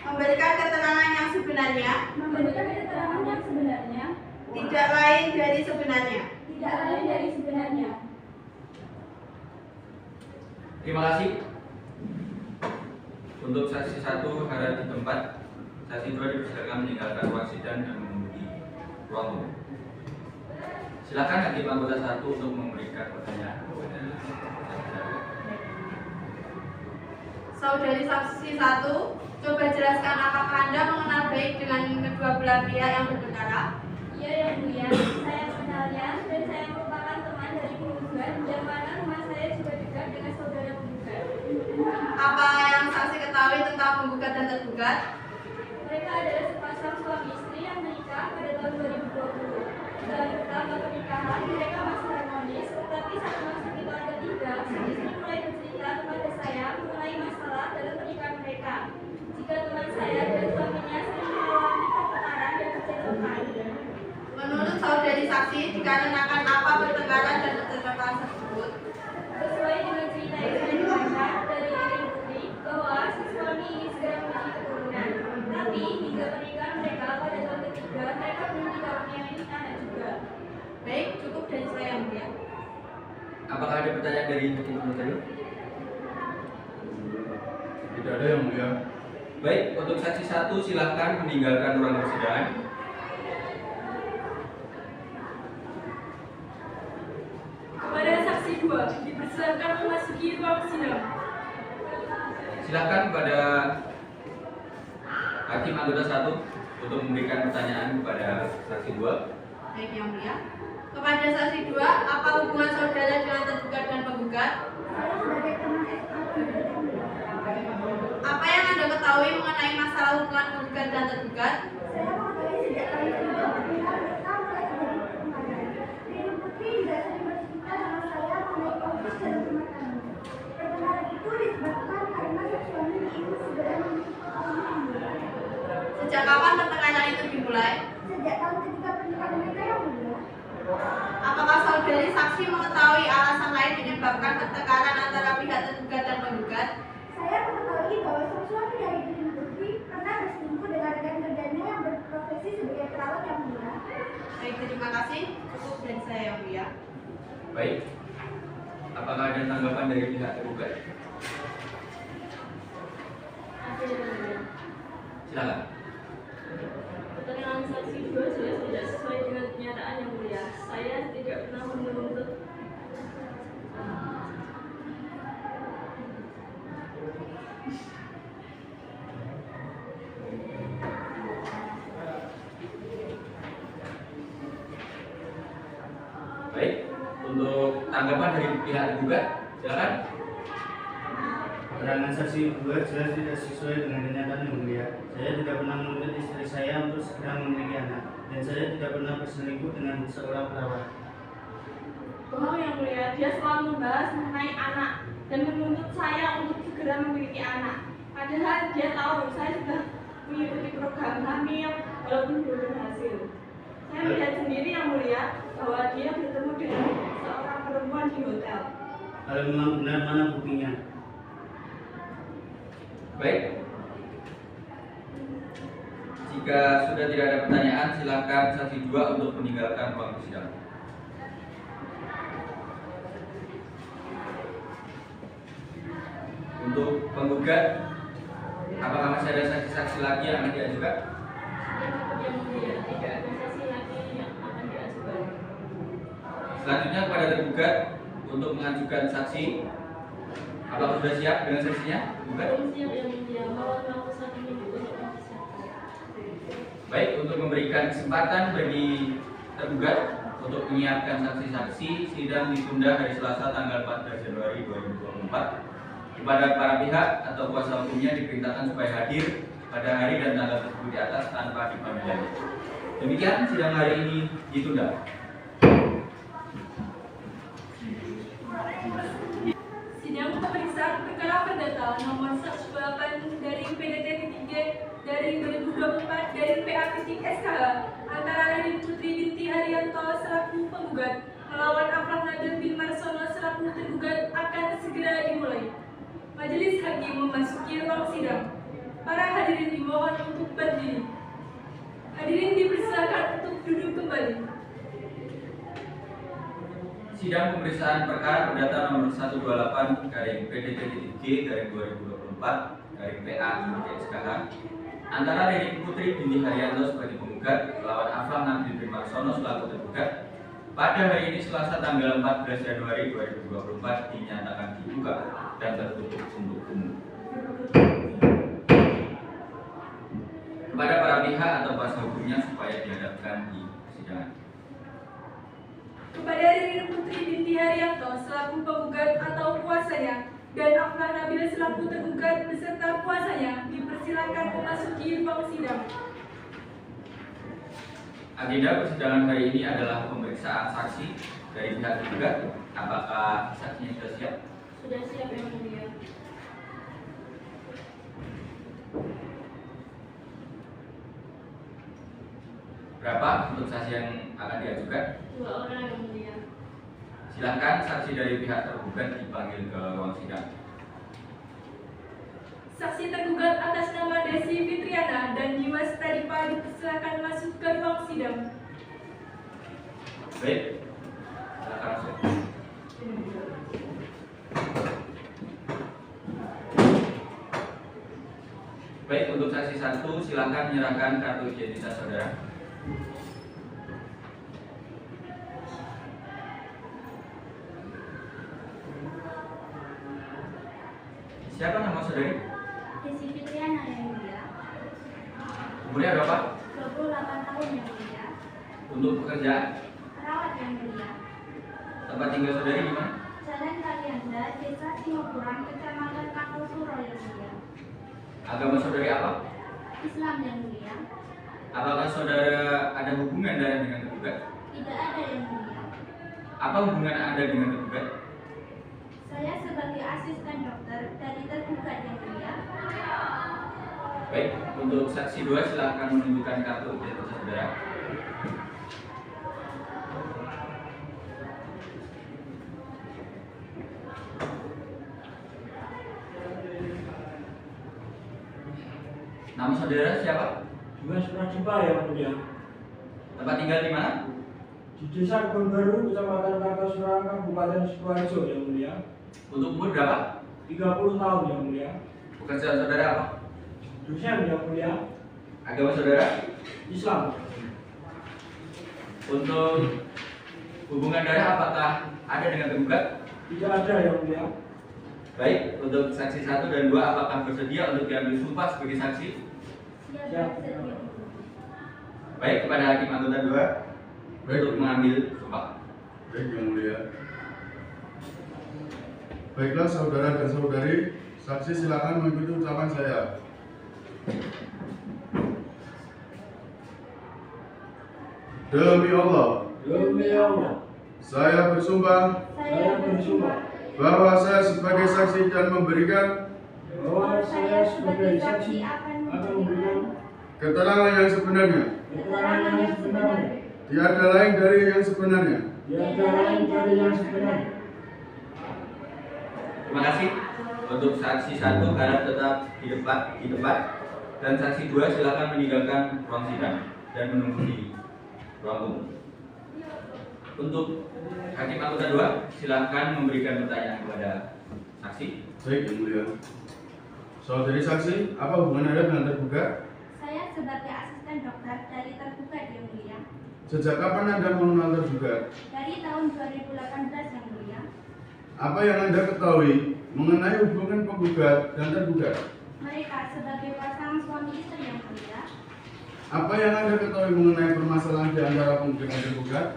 Speaker 6: memberikan keterangan yang sebenarnya, tidak lain dari sebenarnya.
Speaker 2: Terima kasih. Untuk saksi 1 harap di tempat, saksi 2 dipersilakan meninggalkan ruang sidang dan mengemudi ruang tunggu. Silakan hakim anggota 1 untuk memberikan pertanyaan kepada saksi 1.
Speaker 6: Saudari saksi 1, coba jelaskan apakah Anda mengenal baik dengan kedua belah pihak yang berperkara?
Speaker 3: Iya yang mulia, saya mengenalnya dan saya merupakan teman dari penggugat yang mana rumah saya juga dekat dengan saudara penggugat.
Speaker 6: Apa yang saksi ketahui tentang penggugat dan tergugat?
Speaker 3: Mereka adalah sepasang suami istri yang menikah pada tahun 2020. Dalam pertama pernikahan, mereka masih harmonis, tetapi saat memasuki tahun ketiga, sang istri mulai bercerita kepada saya mengenai masalah dalam pernikahan mereka. Jika teman saya dan suaminya sering mengalami pertengkaran dan percekcokan.
Speaker 6: Menurut saudari saksi, dikarenakan apa pertengkaran dan percekcokan tersebut?
Speaker 3: Sesuai dengan cerita yang saya dengarkan dari Irin Putri bahwa si suami ingin segera memiliki keturunan. Tapi hingga pernikahan mereka pada tahun ketiga, mereka belum dikaruniai anak juga.
Speaker 6: Baik, cukup dari saya yang mulia.
Speaker 2: Apakah ada pertanyaan dari hakim anggota 2?
Speaker 7: Tidak ada yang mulia.
Speaker 2: Baik, untuk saksi 1 silakan meninggalkan ruang persidangan.
Speaker 1: Kepada saksi 2, dipersilakan memasuki ruang sidang.
Speaker 2: Silakan pada hakim anggota 1 untuk memberikan pertanyaan kepada saksi 2.
Speaker 6: Baik yang mulia. Kepada saksi 2, apa hubungan saudara dengan tergugat dan penggugat?
Speaker 5: Saya sebagai teman SMA penggugat yang mulia.
Speaker 6: Apa yang Anda ketahui mengenai masalah hubungan penggugat dan tergugat?
Speaker 5: Saya mengetahui sejak tahun kedua pernikahan mereka mulai terjadi pertengkaran. Irin Putri juga sering bercerita sama saya mengenai konflik dalam rumah tangga. Pertengkaran itu disebabkan karena sang suami ingin segera memiliki keturunan yang mulia.
Speaker 6: Sejak kapan pertengkaran itu dimulai?
Speaker 5: Sejak tahun ketiga pernikahan mereka yang mulia.
Speaker 6: Apakah saudari saksi mengetahui alasan lain menyebabkan pertengkaran antara pihak tergugat dan penggugat?
Speaker 5: Saya mengetahui bahwa sang suami dari Irin Putri pernah berselingkuh dengan rekan kerjanya yang berprofesi sebagai perawat yang mulia.
Speaker 6: Baik, terima kasih. Cukup dari saya yang mulia.
Speaker 2: Baik. Apakah ada tanggapan dari pihak tergugat? Silakan.
Speaker 1: Keterangan saksi 2 jelas tidak sesuai dengan kenyataan yang mulia. Saya tidak pernah menuntut
Speaker 2: Baik, untuk tanggapan dari pihak tergugat, silakan.
Speaker 4: Keterangan saksi 2 jelas tidak sesuai dengan kenyataan yang mulia. Saya tidak pernah menuntut istri saya untuk segera memiliki anak, dan saya tidak pernah berselingkuh dengan seorang perawat.
Speaker 1: Bohong yang mulia, dia selalu membahas mengenai anak dan menuntut saya untuk segera memiliki anak. Padahal dia tahu saya sudah mengikuti program hamil walaupun belum berhasil. Saya melihat sendiri yang mulia bahwa dia bertemu dengan seorang perempuan di hotel.
Speaker 4: Kalau memang benar, mana buktinya?
Speaker 2: Baik. Jika sudah tidak ada pertanyaan, silakan saksi 2 untuk meninggalkan ruang persidangan. Untuk penggugat, apakah masih ada saksi-saksi lagi yang akan diajukan?
Speaker 1: Yang mulia, tidak ada saksi lagi yang akan diajukan.
Speaker 2: Selanjutnya kepada tergugat untuk mengajukan saksi. Apakah sudah siap dengan saksinya? Tergugat?
Speaker 1: Belum siap yang mulia, mohon waktu 1 menit untuk mempersiapkan.
Speaker 2: Baik, untuk memberikan kesempatan bagi tergugat untuk menyiapkan saksi-saksi, sidang ditunda hari Selasa tanggal 14 Januari 2024. Kepada para pihak atau kuasa hukumnya diperintahkan supaya hadir pada hari dan tanggal tersebut di atas tanpa dipanggil. Demikian sidang hari ini ditunda.
Speaker 1: Sidang pemeriksaan perkara perdata nomor 108 dari PDT-G dari 2024 dari PA-SKH antara Ririn Putri binti Haryanto selaku penggugat melawan Afrah Nabil bin Marsono selaku tergugat akan segera dimulai. Majelis hakim memasuki ruang sidang. Para hadirin dimohon untuk berdiri. Hadirin dipersilakan untuk duduk kembali.
Speaker 2: Sidang pemeriksaan perkara perdata nomor 128 garing PDT-G garing 2024 garing PA-SKH antara Ririn Putri binti Haryanto sebagai penggugat melawan Afrah Nabil bin Marsono selaku tergugat pada hari ini Selasa tanggal 14 Januari 2024 dinyatakan dibuka dan tertutup untuk umum. Kepada para pihak atau kuasa hukumnya supaya dihadapkan di persidangan.
Speaker 1: Kepada Ririn Putri binti Haryanto selaku penggugat atau kuasanya dan Afrah Nabil selaku tergugat beserta kuasanya dipersilakan memasuki ruang sidang.
Speaker 2: Agenda persidangan hari ini adalah pemeriksaan saksi dari pihak tergugat. Apakah saksinya sudah siap?
Speaker 1: Sudah siap yang mulia.
Speaker 2: Berapa untuk saksi yang akan diajukan?
Speaker 1: 2 orang yang mulia.
Speaker 2: Silakan saksi dari pihak tergugat dipanggil ke ruang sidang.
Speaker 1: Saksi tergugat atas nama Desi Fitriana dan Dimas Tadipa dipersilakan masuk ke ruang sidang.
Speaker 2: Baik, silakan masuk. Baik, untuk saksi 1 silakan menyerahkan kartu identitas saudara. Siapa nama saudari?
Speaker 5: Desi Fitriana yang mulia.
Speaker 2: Umurnya berapa?
Speaker 5: 28 tahun yang mulia.
Speaker 2: Untuk pekerjaan?
Speaker 5: Perawat yang mulia.
Speaker 2: Tempat tinggal saudari di mana?
Speaker 5: Jalan Kalianda, Desa Singapura, Kecamatan Kartosuro yang mulia.
Speaker 2: Agama saudari apa?
Speaker 5: Islam yang mulia.
Speaker 2: Apakah saudara ada hubungan darah dengan tergugat?
Speaker 5: Tidak ada yang mulia.
Speaker 2: Apa hubungan Anda dengan tergugat?
Speaker 5: Saya sebagai asisten dokter dari tergugat yang mulia.
Speaker 2: Baik, untuk saksi 2 silakan menunjukkan kartu identitas saudara. Nama saudara siapa?
Speaker 8: Dimas Pradipa yang mulia.
Speaker 2: Tempat tinggal di mana?
Speaker 8: Di Desa Kebun Baru, Kecamatan Kartosuro, Kabupaten Sidoarjo yang mulia.
Speaker 2: Untuk umur berapa?
Speaker 8: 30 tahun yang mulia.
Speaker 2: Pekerjaan saudara apa?
Speaker 8: Dosen yang mulia.
Speaker 2: Agama saudara?
Speaker 8: Islam.
Speaker 2: Untuk hubungan darah apakah ada dengan tergugat?
Speaker 8: Tidak ada yang mulia.
Speaker 2: Baik, untuk saksi 1 dan 2 apakah bersedia untuk diambil sumpah sebagai saksi?
Speaker 5: Siap bersedia.
Speaker 2: Baik, kepada hakim anggota 2
Speaker 7: Baik.
Speaker 2: untuk mengambil sumpah.
Speaker 7: Baik, yang mulia. Baiklah saudara dan saudari, saksi silakan mengikuti ucapan saya. Demi Allah,
Speaker 8: Demi Allah,
Speaker 7: Saya bersumpah
Speaker 8: Saya bersumpah
Speaker 7: bahwa saya sebagai saksi dan memberikan
Speaker 8: bahwa saya sebagai saksi akan memberikan
Speaker 7: keterangan yang sebenarnya,
Speaker 8: keterangan yang sebenarnya,
Speaker 7: tiada lain dari yang sebenarnya.
Speaker 8: tiada lain dari yang sebenarnya.
Speaker 2: Terima kasih. Untuk saksi 1 harap tetap di tempat dan saksi 2 silakan meninggalkan ruang sidang dan menunggu di ruang umum. Untuk hakim anggota 2 silakan memberikan pertanyaan kepada saksi.
Speaker 7: Baik, Yang Mulia. Saudari saksi, apa hubungan Anda dengan tergugat?
Speaker 5: Saya sebagai asisten dokter dari tergugat yang mulia.
Speaker 7: Sejak kapan Anda mengenal tergugat?
Speaker 5: Dari tahun 2018 yang mulia.
Speaker 7: Apa yang Anda ketahui mengenai hubungan penggugat dan tergugat?
Speaker 5: Mereka sebagai pasangan suami istri yang mulia.
Speaker 7: Apa yang Anda ketahui mengenai permasalahan di antara penggugat dan tergugat?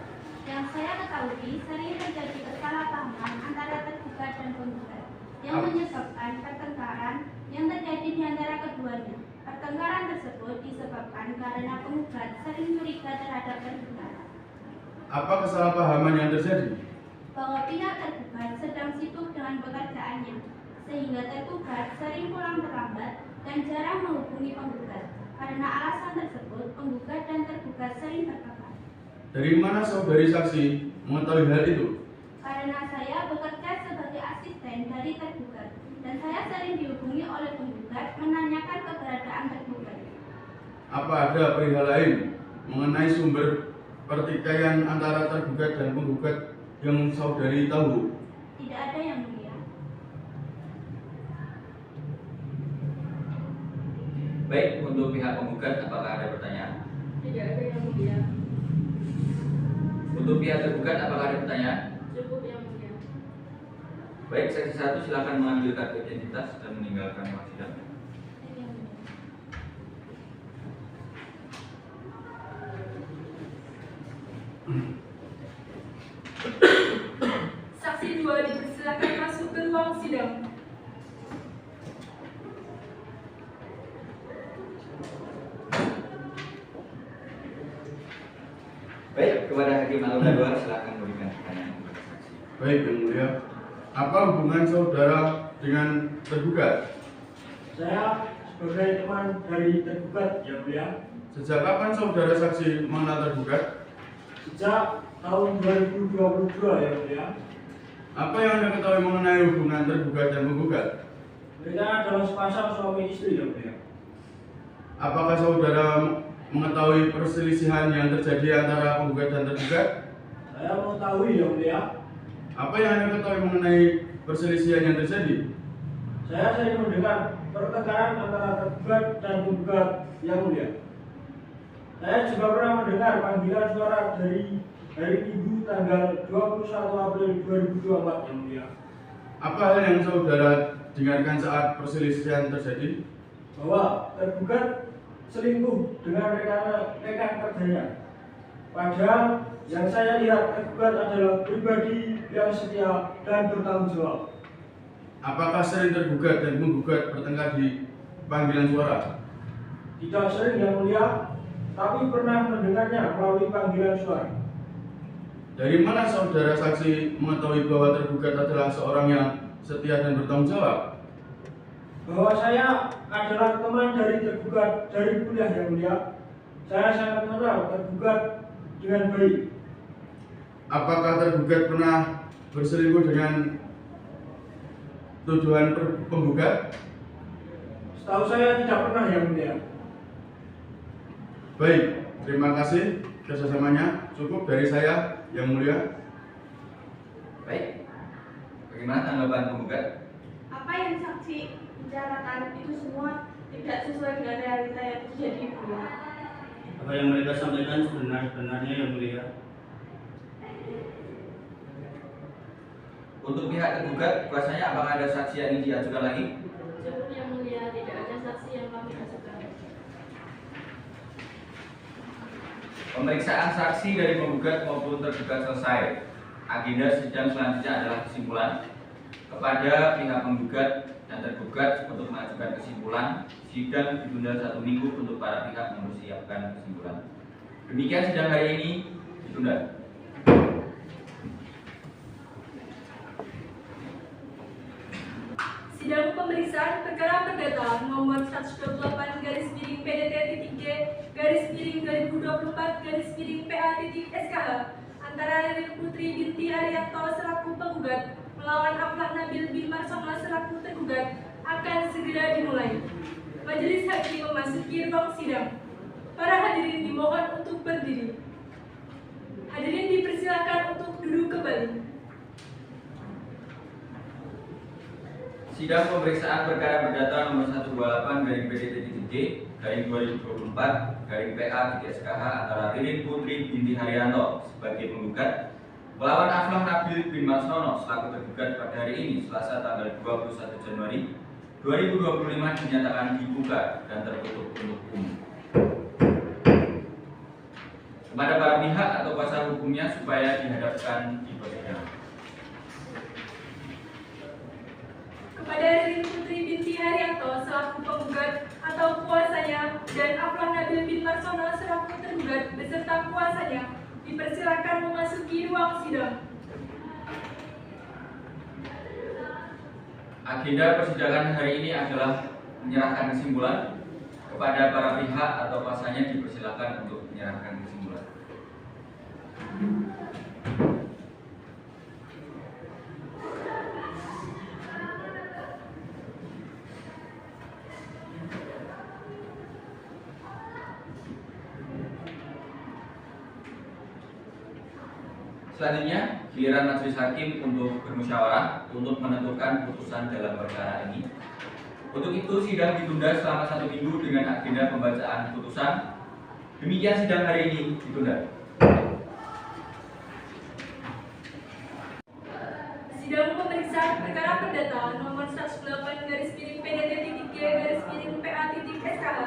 Speaker 5: Yang saya ketahui sering terjadi kesalahpahaman antara tergugat dan penggugat yang menyebabkan pertengkaran yang terjadi di antara keduanya. Pertengkaran tersebut disebabkan karena penggugat sering curiga terhadap tergugat.
Speaker 7: Apa kesalahpahaman yang terjadi?
Speaker 5: Bahwa pihak tergugat sedang sibuk dengan pekerjaannya, sehingga tergugat sering pulang terlambat dan jarang menghubungi penggugat. Karena alasan tersebut, penggugat dan tergugat sering bertengkar.
Speaker 7: Dari mana saudari saksi mengetahui hal itu?
Speaker 5: Karena saya bekerja sebagai asisten dari tergugat, dan saya sering dihubungi oleh penggugat menanyakan keberadaan tergugat.
Speaker 7: Apa ada perihal lain mengenai sumber pertikaian antara tergugat dan penggugat yang saudari tahu?
Speaker 5: Tidak ada yang mulia.
Speaker 2: Baik, untuk pihak penggugat apakah ada pertanyaan?
Speaker 1: Tidak ada yang mulia.
Speaker 2: Untuk pihak tergugat apakah ada pertanyaan?
Speaker 1: Cukup yang mulia.
Speaker 2: Baik, saksi 1 silakan mengambil kartu identitas dan meninggalkan ruang sidang.
Speaker 1: Saksi 2 dipersilakan masuk ke ruang sidang.
Speaker 2: Baik, kepada hakim anggota 2 silakan memberikan pertanyaan kepada saksi.
Speaker 7: Baik, Yang Mulia. Apa hubungan saudara dengan tergugat?
Speaker 8: Saya sebagai teman dari tergugat yang mulia.
Speaker 7: Sejak kapan saudara saksi mengenal tergugat?
Speaker 8: Sejak tahun 2022 yang mulia.
Speaker 7: Apa yang Anda ketahui mengenai hubungan tergugat dan penggugat?
Speaker 8: Mereka adalah sepasang suami istri yang mulia.
Speaker 7: Apakah saudara mengetahui perselisihan yang terjadi antara penggugat dan tergugat?
Speaker 8: Saya mengetahui yang mulia.
Speaker 7: Apa yang Anda ketahui mengenai perselisihan yang terjadi?
Speaker 8: Saya sering mendengar pertengkaran antara tergugat dan penggugat yang mulia. Saya juga pernah mendengar panggilan suara dari hari Minggu tanggal 21 April 2024 yang mulia.
Speaker 7: Apa hal yang saudara dengarkan saat perselisihan terjadi?
Speaker 8: Bahwa tergugat selingkuh dengan rekan kerjanya. Padahal yang saya lihat tergugat adalah pribadi yang setia dan bertanggung jawab.
Speaker 7: Apakah sering tergugat dan penggugat bertengkar di panggilan suara?
Speaker 8: Tidak sering yang mulia, tapi pernah mendengarnya melalui panggilan suara.
Speaker 7: Dari mana saudara saksi mengetahui bahwa tergugat adalah seorang yang setia dan bertanggung jawab?
Speaker 8: Bahwa saya adalah teman dari tergugat dari kuliah yang mulia. Saya sangat mengenal tergugat dengan baik.
Speaker 7: Apakah tergugat pernah berselingkuh dengan tuduhan penggugat?
Speaker 8: Setahu saya tidak pernah yang mulia.
Speaker 7: Baik, terima kasih kerjasamanya. Cukup dari saya, Yang Mulia.
Speaker 2: Baik, bagaimana tanggapan penggugat?
Speaker 6: Apa yang saksi bicarakan itu semua tidak sesuai dengan realita yang terjadi, Bu.
Speaker 4: Apa yang mereka sampaikan sebenarnya yang mulia.
Speaker 2: Untuk pihak tergugat, kuasanya apakah ada saksi yang ingin diajukan lagi?
Speaker 1: Cukup yang mulia, tidak ada saksi yang kami ajukan.
Speaker 2: Pemeriksaan saksi dari penggugat maupun tergugat selesai. Agenda sidang selanjutnya adalah kesimpulan. Kepada pihak penggugat dan tergugat untuk mengajukan kesimpulan, sidang ditunda 1 minggu untuk para pihak mempersiapkan kesimpulan. Demikian sidang hari ini ditunda.
Speaker 1: Sidang pemeriksaan perkara perdata nomor 128/PDT-G/2024/PA.SKH antara Ririn Putri binti Haryanto selaku penggugat melawan Aflah Nabil bin Marsono selaku tergugat akan segera dimulai. Majelis hakim memasuki ruang sidang. Para hadirin dimohon untuk berdiri. Hadirin dipersilakan untuk duduk kembali.
Speaker 2: Sidang pemeriksaan perkara perdata nomor 128/PDT-G/2024/PA.SKH antara Ririn Putri binti Haryanto sebagai penggugat melawan Aflah Nabil bin Marsono selaku tergugat pada hari ini Selasa tanggal 21 Januari 2025 dinyatakan dibuka dan tertutup untuk umum. Kepada para pihak atau kuasa hukumnya supaya dihadapkan di persidangan.
Speaker 1: Kepada Ririn Putri binti Haryanto selaku penggugat atau kuasanya dan Aflah Nabil bin Marsono selaku tergugat beserta kuasanya dipersilakan memasuki ruang sidang.
Speaker 2: Agenda persidangan hari ini adalah menyerahkan kesimpulan. Kepada para pihak atau kuasanya dipersilakan untuk menyerahkan kesimpulan. Selanjutnya, giliran majelis hakim untuk bermusyawarah untuk menentukan putusan dalam perkara ini. Untuk itu, sidang ditunda selama 1 minggu dengan agenda pembacaan putusan. Demikian sidang hari ini ditunda.
Speaker 1: Sidang pemeriksaan perkara perdata nomor 108/PDT-G/PA.SKH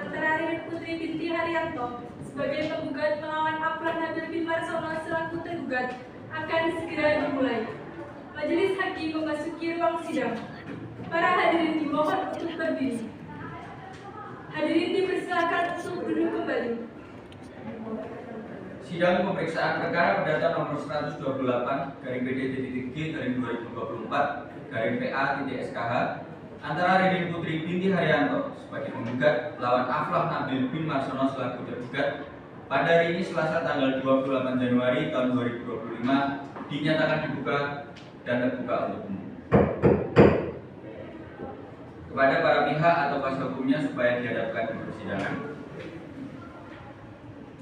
Speaker 1: antara Ririn Putri binti Haryanto sebagai penggugat melawan Aflah Nabil bin Marsono selaku tergugat akan segera dimulai. Majelis hakim memasuki ruang sidang. Para hadirin dimohon untuk berdiri. Hadirin dipersilakan untuk duduk kembali.
Speaker 2: Sidang pemeriksaan perkara perdata nomor 128/PDT-G/2024/PA.SKH antara Ririn Putri binti Haryanto sebagai penggugat melawan Aflah Nabil bin Marsono selaku tergugat pada hari ini Selasa tanggal 28 Januari tahun 2025 dinyatakan dibuka dan terbuka untuk umum. Kepada para pihak atau kuasa hukumnya supaya dihadapkan di persidangan.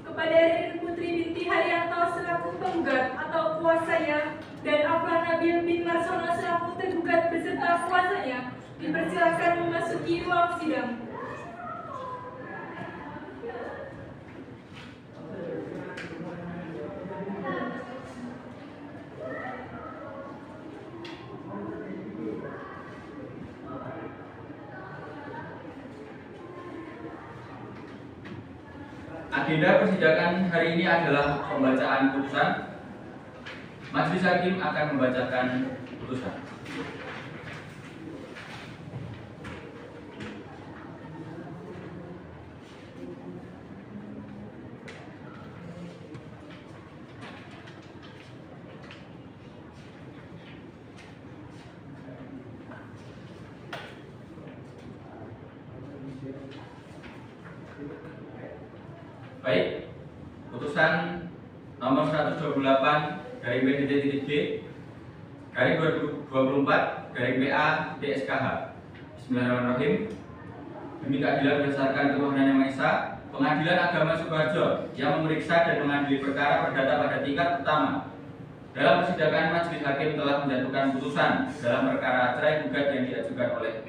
Speaker 1: Kepada Ririn Putri binti Haryanto selaku penggugat atau kuasanya dan Aflah Nabil bin Marsono selaku tergugat beserta kuasanya dipersilakan memasuki ruang sidang.
Speaker 2: Agenda persidangan hari ini adalah pembacaan putusan. Majelis hakim akan membacakan putusan. Baik, putusan nomor 128/PDT-G/2024/PA.SKH. Bismillahirrahmanirrahim. Demi keadilan berdasarkan ketuhanan Yang Maha Esa, Pengadilan Agama Sukoharjo yang memeriksa dan mengadili perkara perdata pada tingkat pertama. Dalam persidangan, majelis hakim telah menjatuhkan putusan dalam perkara cerai gugat yang diajukan oleh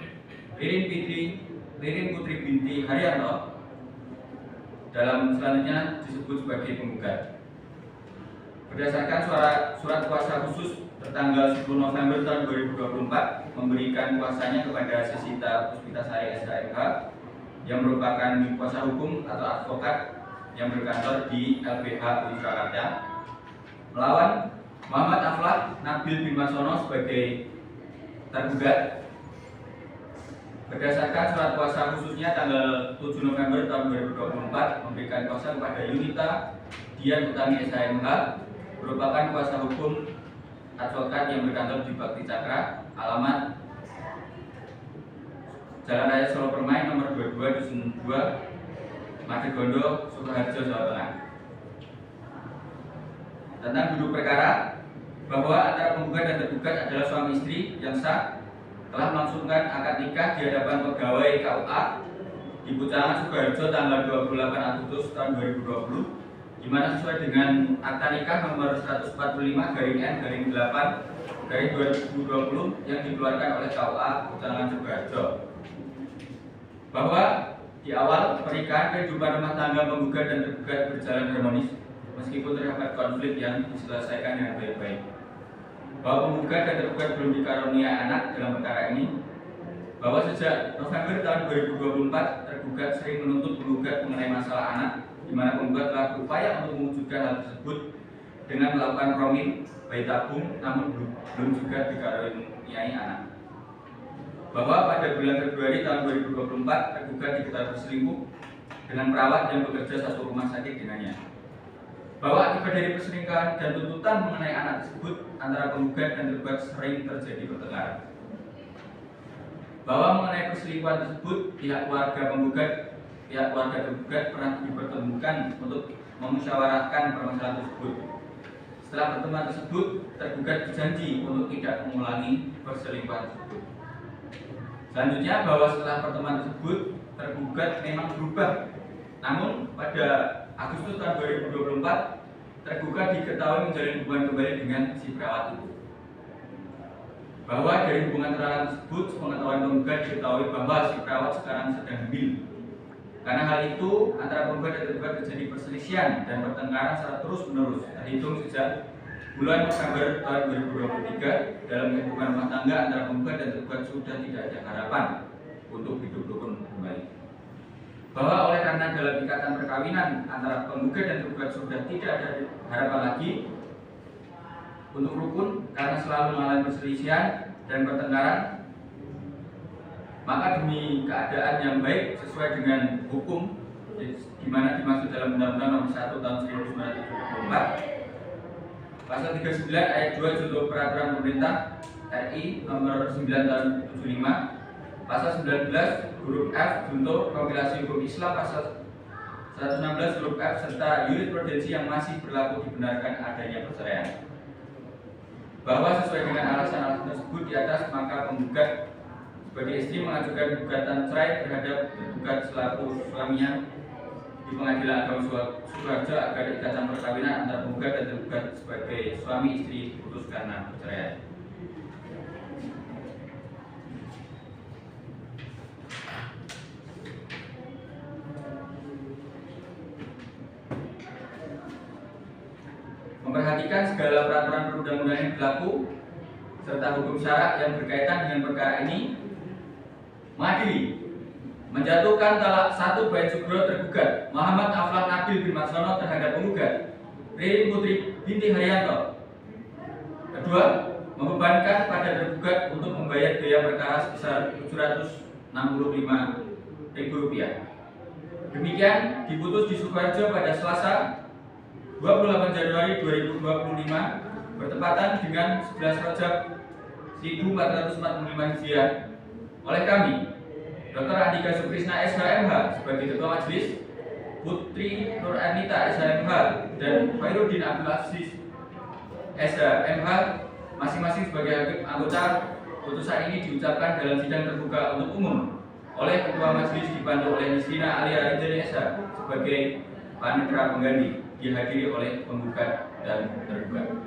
Speaker 2: Ririn Putri binti Haryanto. Dalam selanjutnya disebut sebagai penggugat. Berdasarkan surat kuasa khusus tertanggal 10 November tahun 2024 memberikan kuasanya kepada Sesita Puspitasari SHMH yang merupakan kuasa hukum atau advokat yang berkantor di LBH Surakarta melawan Muhammad Aflah Nabil bin Marsono sebagai tergugat. Berdasarkan surat kuasa khususnya tanggal 7 November tahun 2024 memberikan kuasa kepada Yunita Dian Utami SHMH merupakan kuasa hukum advokat yang berkantor di Bakti Cakra, alamat Jalan Raya Solo Permai nomor 22 Dusun 2 Madegondo, Sukoharjo, Jawa Tengah. Tentang duduk perkara bahwa antara penggugat dan tergugat adalah suami istri yang sah telah melangsungkan akad nikah di hadapan pegawai KUA di Pucalangan, Sukoharjo tanggal 28 Agustus tahun 2020, di mana sesuai dengan akta nikah nomor 145-N/8/2020 yang dikeluarkan oleh KUA Pucalangan, Sukoharjo, bahwa di awal pernikahan kehidupan rumah tangga penggugat dan tergugat berjalan harmonis meskipun terdapat konflik yang diselesaikan dengan baik-baik. Bahwa penggugat dan tergugat belum dikaruniai anak dalam perkara ini. Bahwa sejak November tahun 2024 tergugat sering menuntut penggugat mengenai masalah anak, di mana penggugat telah berupaya untuk mewujudkan hal tersebut dengan melakukan promil bayi tabung, namun belum juga dikaruniai anak. Bahwa pada bulan Februari tahun 2024 tergugat diketahui berselingkuh dengan perawat yang bekerja satu rumah sakit dengannya. Bahwa akibat dari perselingkuhan dan tuntutan mengenai anak tersebut antara penggugat dan tergugat sering terjadi pertengkaran. Bahwa mengenai perselingkuhan tersebut pihak keluarga tergugat pernah dipertemukan untuk memusyawarahkan permasalahan tersebut. Setelah pertemuan tersebut, tergugat berjanji untuk tidak mengulangi perselingkuhan tersebut. Selanjutnya, bahwa setelah pertemuan tersebut tergugat memang berubah. Namun pada Agustus tahun 2024 tergugat diketahui menjalin hubungan kembali dengan si perawat itu. Bahwa dari hubungan terlarang tersebut, pengetahuan penggugat diketahui bahwa si perawat sekarang sedang hamil. Karena hal itu, antara penggugat dan tergugat terjadi perselisihan dan pertengkaran secara terus-menerus terhitung sejak bulan November tahun 2023. Dalam hubungan rumah tangga antara penggugat dan tergugat sudah tidak ada harapan untuk hidup rukun kembali. Bahwa oleh karena dalam ikatan perkawinan antara penggugat dan tergugat sudah tidak ada harapan lagi untuk rukun karena selalu mengalami perselisihan dan pertengkaran, maka demi keadaan yang baik sesuai dengan hukum di mana dimaksud dalam Undang-Undang Nomor 1 Tahun 1974 Pasal 39 ayat 2 Junto Peraturan Pemerintah RI Nomor 9 Tahun 75, Pasal 19 huruf F Junto Kompilasi Hukum Islam Pasal 116 huruf F serta jurisprudensi yang masih berlaku dibenarkan adanya perceraian. Bahwa sesuai dengan alasan-alasan tersebut di atas, maka penggugat sebagai istri mengajukan gugatan cerai terhadap tergugat selaku suaminya di Pengadilan Agama Sukoharjo agar ikatan perkawinan antara penggugat dan tergugat sebagai suami istri diputus karena perceraian. Memperhatikan segala peraturan perundang-undangan yang berlaku serta hukum syara yang berkaitan dengan perkara ini, mengadili menjatuhkan talak 1 baik sugro tergugat Muhammad Aflan Nabil bin Marsono terhadap penggugat Ririn Putri binti Haryanto. Kedua, membebankan pada tergugat untuk membayar biaya perkara sebesar Rp765.000. Demikian diputus di Sukoharjo pada Selasa 28 Januari 2025 bertepatan dengan 11 Rajab 1445 Hijriah oleh kami, Dr. Andika Sukrisna SHMH sebagai Ketua Majelis, Putri Nur Anita SHMH dan Khairuddin Abdul Aziz SHMH masing-masing sebagai hakim anggota. Putusan ini diucapkan dalam sidang terbuka untuk umum oleh Ketua Majelis dibantu oleh Nisrina Alia Rijani SH sebagai panitera pengganti, dihadiri oleh penggugat dan tergugat.